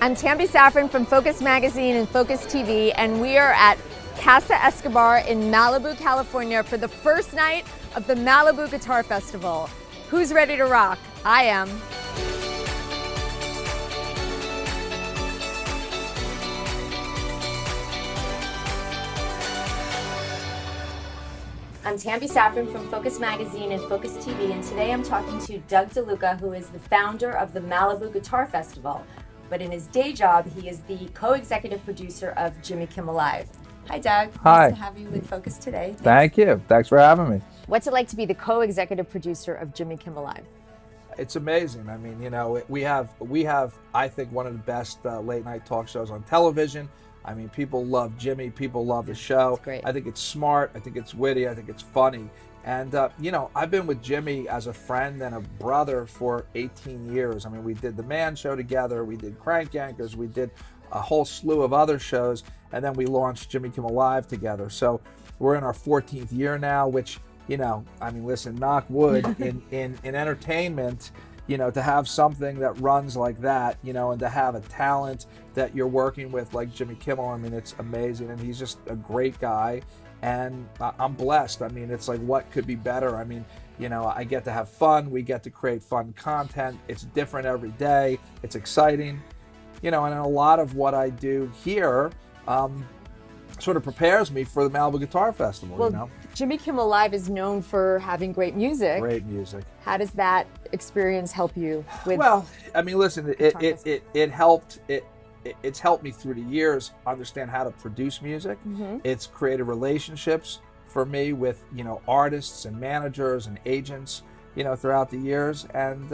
I'm Tambi Saffran from Focus Magazine and Focus TV, and we are at Casa Escobar in Malibu, California for the first night of the Malibu Guitar Festival. Who's ready to rock? I am. I'm Tambi Saffran from Focus Magazine and Focus TV, and today I'm talking to Doug DeLuca, who is the founder of the Malibu Guitar Festival. But in his day job, he is the co-executive producer of Jimmy Kimmel Live. Hi, Doug. Hi. Nice to have you with Focus today. Thank you. Thanks for having me. What's it like to be the co-executive producer of Jimmy Kimmel Live? It's amazing. I mean, you know, we have I think one of the best late night talk shows on television. I mean, people love Jimmy. People love the show. It's great. I think it's smart. I think it's witty. I think it's funny. And, you know, I've been with Jimmy as a friend and a brother for 18 years. I mean, we did The Man Show together. We did Crank Yankers. We did a whole slew of other shows. And then we launched Jimmy Kimmel Live together. So we're in our 14th year now, which, you know, I mean, listen, knock wood, in entertainment, you know, to have something that runs like that, you know, and to have a talent that you're working with like Jimmy Kimmel, I mean, it's amazing. And he's just a great guy. And I'm blessed. I mean, it's like, what could be better? I mean, you know, I get to have fun. We get to create fun content. It's different every day. It's exciting. You know, and a lot of what I do here sort of prepares me for the Malibu Guitar Festival, Well, you know? Jimmy Kimmel Live is known for having great music. Great music. How does that experience help you with? Well, I mean, listen, it's helped me through the years understand how to produce music. Mm-hmm. It's created relationships for me with, you know, artists and managers and agents, you know, throughout the years. And,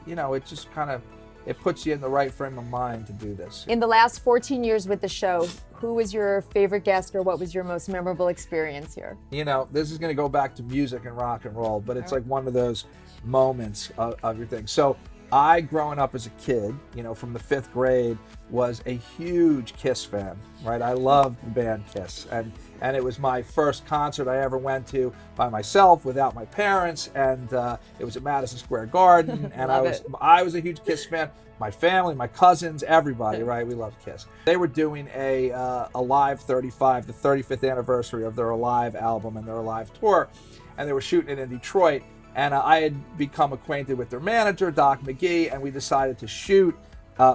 you know, it just kind of, it puts you in the right frame of mind to do this. In the last 14 years with the show, who was your favorite guest or what was your most memorable experience here? You know, this is going to go back to music and rock and roll, but it's like one of those moments of your thing. So I, growing up as a kid, you know, from the 5th grade, was a huge Kiss fan, right? I loved the band Kiss, and it was my first concert I ever went to by myself without my parents, and it was at Madison Square Garden, and I was a huge Kiss fan. My family, my cousins, everybody, right? We loved Kiss. They were doing a Alive 35, the 35th anniversary of their Alive album and their Alive tour, and they were shooting it in Detroit. And I had become acquainted with their manager, Doc McGee, and we decided to shoot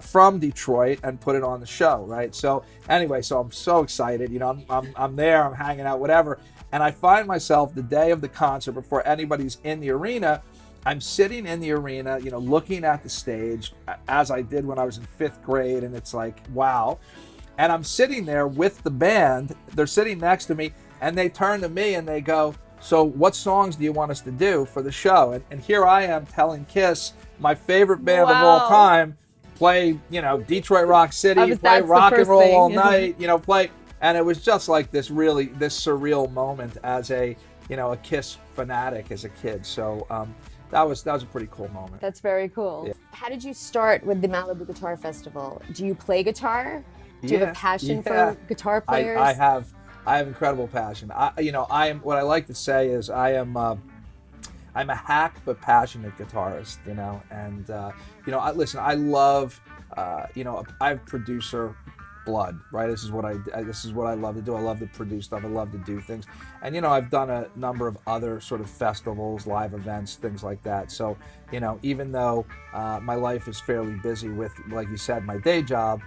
from Detroit and put it on the show, right? So anyway, so I'm so excited. You know, I'm there, I'm hanging out, whatever. And I find myself the day of the concert, before anybody's in the arena, I'm sitting in the arena, you know, looking at the stage, as I did when I was in 5th grade, and it's like, wow. And I'm sitting there with the band. They're sitting next to me, and they turn to me and they go, "So what songs do you want us to do for the show?" And here I am telling Kiss, my favorite band of all time, play, you know, Detroit Rock City, play rock and roll all night, you know, play. And it was just like this surreal moment as a, you know, a Kiss fanatic as a kid. So that was a pretty cool moment. That's very cool. Yeah. How did you start with the Malibu Guitar Festival? Do you play guitar? Do you have a passion for guitar players? I have incredible passion. What I like to say is I'm a hack but passionate guitarist, you know, and you know, I love, you know, I have producer blood, right? This is what I love to do. I love to produce stuff. I love to do things. And, you know, I've done a number of other sort of festivals, live events, things like that. So, you know, even though my life is fairly busy with, like you said, my day job,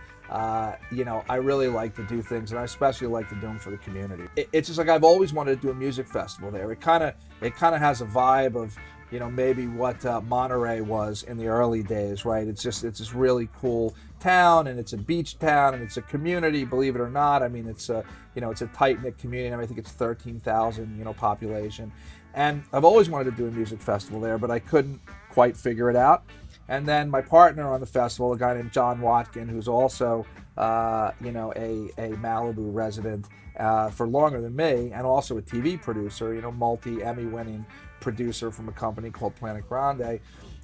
you know, I really like to do things, and I especially like to do them for the community. It's just like I've always wanted to do a music festival there. It kind of has a vibe of, you know, maybe what Monterey was in the early days, right? It's this really cool town, and it's a beach town, and it's a community, believe it or not. I mean, it's a, you know, it's a tight-knit community. I mean, I think it's 13,000, you know, population. And I've always wanted to do a music festival there, but I couldn't quite figure it out. And then my partner on the festival, a guy named John Watkin, who's also, you know, a Malibu resident for longer than me, and also a TV producer, you know, multi-Emmy winning producer from a company called Planet Grande.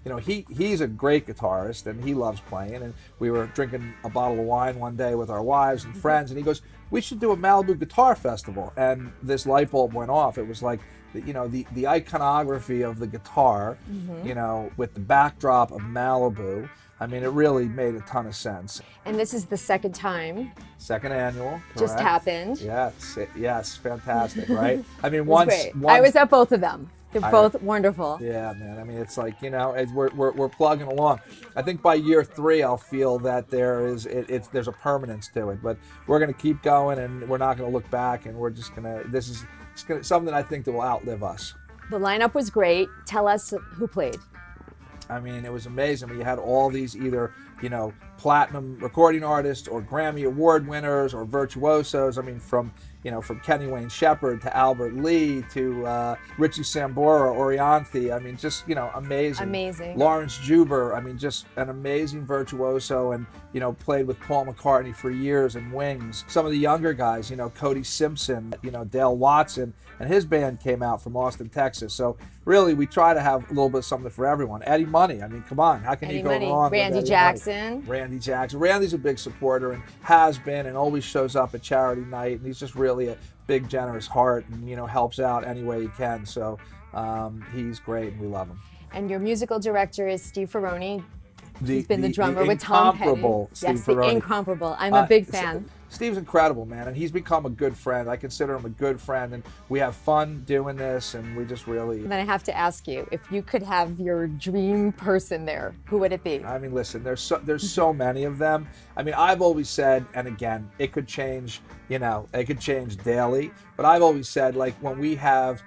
You know, he's a great guitarist, and he loves playing. And we were drinking a bottle of wine one day with our wives and friends, and he goes, "We should do a Malibu Guitar Festival." And this light bulb went off. It was like, you know, the iconography of the guitar, you know, with the backdrop of Malibu, I mean, it really made a ton of sense. And this is the second time. Second annual, correct? Just happened. Yes, fantastic, right? I mean, Great. I was at both of them. They're both wonderful. Yeah, man. I mean, it's like, you know, we're plugging along. I think by year 3, I'll feel that there's a permanence to it. But we're going to keep going, and we're not going to look back, and we're just going to. This is something I think that will outlive us. The lineup was great. Tell us who played. I mean, it was amazing. We had all these either, you know, platinum recording artists or Grammy Award winners or virtuosos. I mean, from Kenny Wayne Shepherd to Albert Lee to Richie Sambora, Orianthi. I mean, just, you know, amazing. Amazing. Lawrence Juber. I mean, just an amazing virtuoso, and, you know, played with Paul McCartney for years and Wings. Some of the younger guys, you know, Cody Simpson, you know, Dale Watson, and his band came out from Austin, Texas. So really, we try to have a little bit of something for everyone. Eddie Money. I mean, come on. How can you go wrong with Randy Jackson. Randy Jackson. Randy's a big supporter and has been and always shows up at charity night. And he's just really a big, generous heart and, you know, helps out any way he can. So he's great and we love him. And your musical director is Steve Ferroni. He's been the drummer with Tom Petty. Yes, the incomparable. I'm a big fan. Steve's incredible, man, and he's become a good friend. I consider him a good friend, and we have fun doing this, and we just really... And then I have to ask you, if you could have your dream person there, who would it be? I mean, listen, there's so many of them. I mean, I've always said, and again, it could change, you know, it could change daily, but I've always said, like, when we have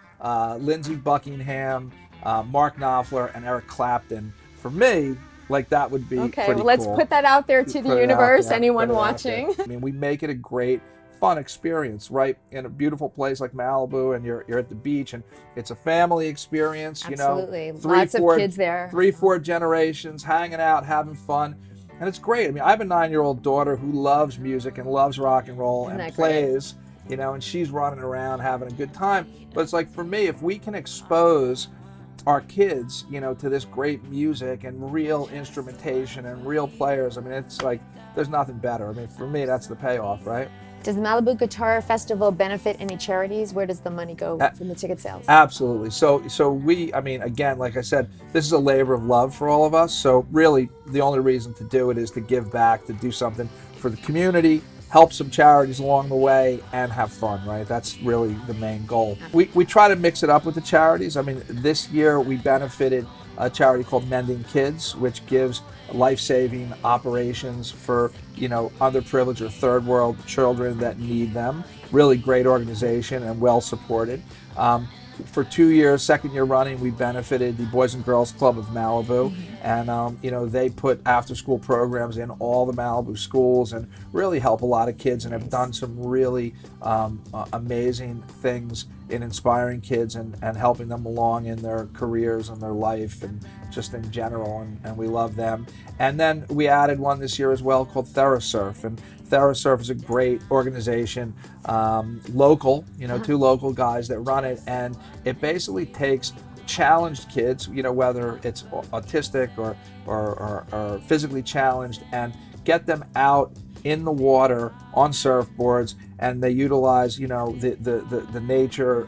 Lindsey Buckingham, Mark Knopfler, and Eric Clapton, for me, like, that would be pretty cool. Let's put that out there to the universe, anyone watching. I mean, we make it a great, fun experience, right? In a beautiful place like Malibu, and you're at the beach, and it's a family experience, you know. Absolutely. Lots of kids there. 3-4 generations, hanging out, having fun. And it's great. I mean, I have a 9-year-old daughter who loves music and loves rock and roll and plays, you know, and she's running around having a good time. But it's like, for me, if we can expose our kids, you know, to this great music and real instrumentation and real players, I mean, it's like, there's nothing better. I mean, for me, that's the payoff, right? Does the Malibu Guitar Festival benefit any charities? Where does the money go from the ticket sales? Absolutely. So we, I mean, again, like I said, this is a labor of love for all of us. So really, the only reason to do it is to give back, to do something for the community, help some charities along the way, and have fun, right? That's really the main goal. We try to mix it up with the charities. I mean, this year we benefited a charity called Mending Kids, which gives life-saving operations for, you know, underprivileged or third world children that need them. Really great organization and well supported. For 2 years, second year running, we benefited the Boys and Girls Club of Malibu, and you know, they put after-school programs in all the Malibu schools and really help a lot of kids, and have done some really amazing things in inspiring kids and helping them along in their careers and their life and just in general, and we love them. And then we added one this year as well called Theroux Surf, and Theroux Surf is a great organization, local, you know, 2 local guys that run it, and it basically takes challenged kids, you know, whether it's autistic or physically challenged, and get them out in the water on surfboards, and they utilize, you know, the nature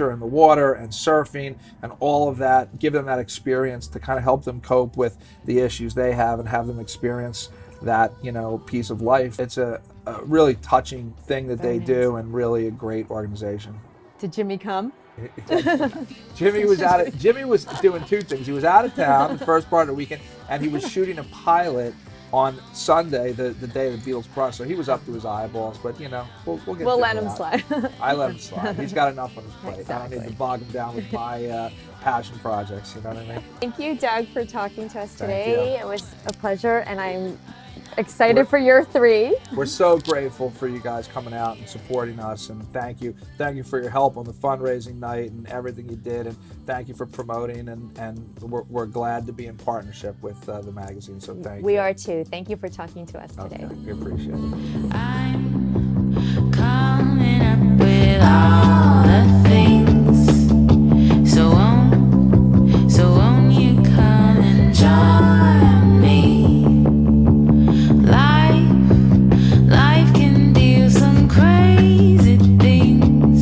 and the water and surfing and all of that, give them that experience to kind of help them cope with the issues they have and have them experience that, you know, piece of life. It's a really touching thing that they do, and really a great organization. Did Jimmy come? Jimmy was doing 2 things. He was out of town the first part of the weekend, and he was shooting a pilot on Sunday, the day of the Beatles' press. So he was up to his eyeballs, but, you know, we'll let him slide. I let him slide. He's got enough on his plate. Exactly. I don't need to bog him down with my passion projects, you know what I mean? Thank you, Doug, for talking to us today. It was a pleasure, and I'm excited for year 3. We're so grateful for you guys coming out and supporting us, and thank you for your help on the fundraising night and everything you did, and thank you for promoting, and we're glad to be in partnership with the magazine, so thank you. We are too. Thank you for talking to us today. Okay, we appreciate it. I'm coming up with all the things, so won't you come and join me? Life can do some crazy things.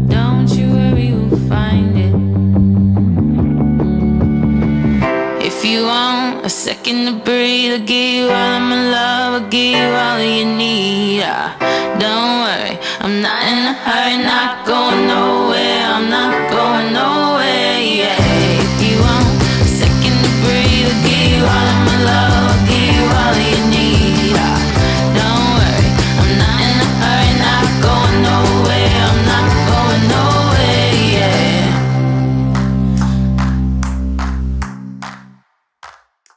Don't you worry, we'll find it. second to breathe. I'll give you all of my love, I'll give you all that you need. Don't worry, I'm not in a hurry, not going nowhere. I'm not